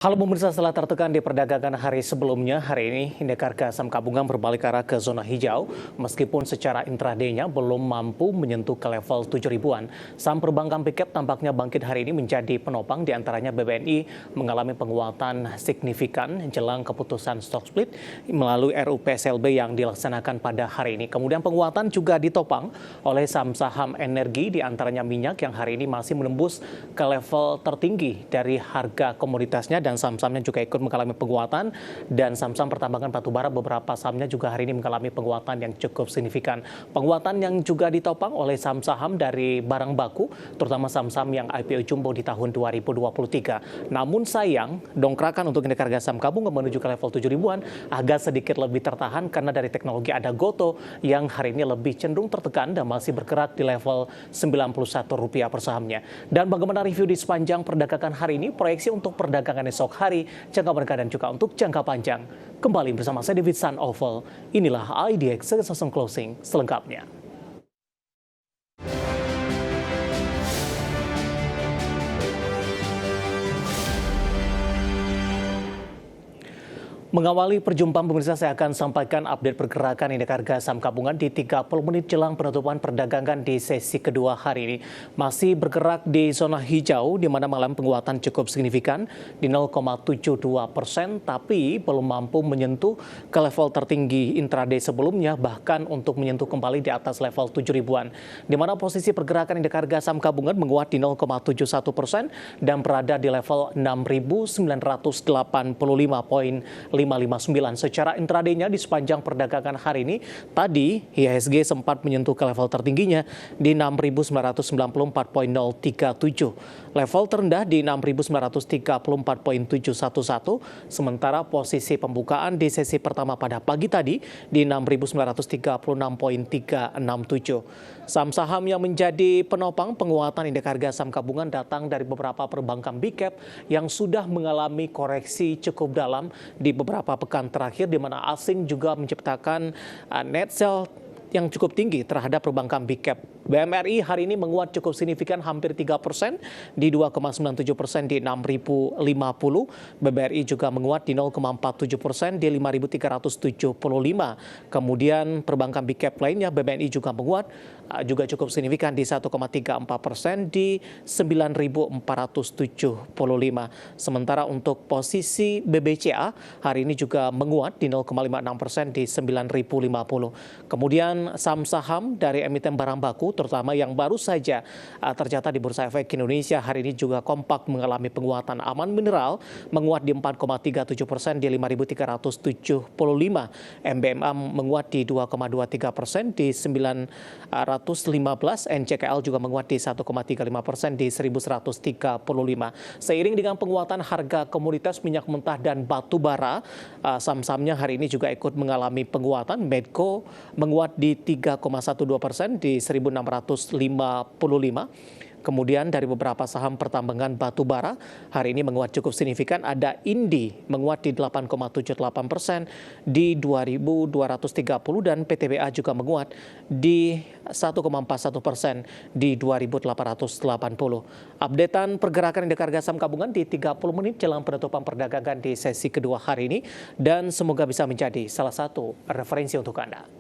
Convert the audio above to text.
Halo pemirsa, setelah tertekan di perdagangan hari sebelumnya, hari ini indeks harga saham gabungan berbalik arah ke zona hijau meskipun secara intraday-nya belum mampu menyentuh ke level 7 ribuan. Saham perbankan big cap tampaknya bangkit hari ini menjadi penopang, diantaranya BBNI mengalami penguatan signifikan jelang keputusan stock split melalui RUU PSLB yang dilaksanakan pada hari ini. Kemudian penguatan juga ditopang oleh saham-saham energi, diantaranya minyak yang hari ini masih menembus ke level tertinggi dari harga komoditasnya, dan saham-sahamnya juga ikut mengalami penguatan, dan saham-saham pertambangan batubara beberapa sahamnya juga hari ini mengalami penguatan yang cukup signifikan. Penguatan yang juga ditopang oleh saham-saham dari barang baku, terutama saham-saham yang IPO jumbo di tahun 2023. Namun sayang, dongkrakan untuk indeks harga saham gabungan menuju ke level 7 ribuan agak sedikit lebih tertahan karena dari teknologi ada Goto yang hari ini lebih cenderung tertekan dan masih bergerak di level Rp91 per sahamnya. Dan bagaimana review di sepanjang perdagangan hari ini, proyeksi untuk perdagangan esok hari, jangka menengah dan juga untuk jangka panjang. Kembali bersama saya David San Oval. Inilah IDX Session Closing selengkapnya. Mengawali perjumpaan pemirsa, saya akan sampaikan update pergerakan indeks harga saham gabungan di 30 menit jelang penutupan perdagangan di sesi kedua hari ini. Masih bergerak di zona hijau, di mana mengalami penguatan cukup signifikan di 0,72%, tapi belum mampu menyentuh ke level tertinggi intraday sebelumnya, bahkan untuk menyentuh kembali di atas level 7 ribuan. Di mana posisi pergerakan indeks harga saham gabungan menguat di 0,71% dan berada di level 6.985,559. Secara intraday-nya di sepanjang perdagangan hari ini, tadi IHSG sempat menyentuh ke level tertingginya di 6.994,037. Level terendah di 6.934,711, sementara posisi pembukaan di sesi pertama pada pagi tadi di 6.936,367. Saham-saham yang menjadi penopang penguatan indeks harga saham gabungan datang dari beberapa perbankan big cap yang sudah mengalami koreksi cukup dalam di beberapa pekan terakhir, di mana asing juga menciptakan net sell yang cukup tinggi terhadap perbankan big cap. BMRI hari ini menguat cukup signifikan, hampir 3% di 2,97% di 6.050. BBRI juga menguat di 0,47% di 5.375. Kemudian perbankan big cap lainnya, BBNI juga menguat juga cukup signifikan di 1,34% di 9.475. Sementara untuk posisi BBCA hari ini juga menguat di 0,56% di 9.050. Kemudian saham-saham dari emiten barang baku, terutama yang baru saja tercatat di Bursa Efek Indonesia, hari ini juga kompak mengalami penguatan. Aman Mineral menguat di 4,37% di 5.375. MBMA menguat di 2,23% di 915. NCKL juga menguat di 1,35% di 1.135. Seiring dengan penguatan harga komoditas minyak mentah dan batu bara, saham-sahamnya hari ini juga ikut mengalami penguatan. Medco menguat di 3,12% di 1.655. Kemudian dari beberapa saham pertambangan batu bara hari ini menguat cukup signifikan. Ada Indi menguat di 8,78% di 2.230, dan PTBA juga menguat di 1,41% di 2.880. Updatean pergerakan indeks harga saham gabungan di 30 menit jelang penutupan perdagangan di sesi kedua hari ini, dan semoga bisa menjadi salah satu referensi untuk Anda.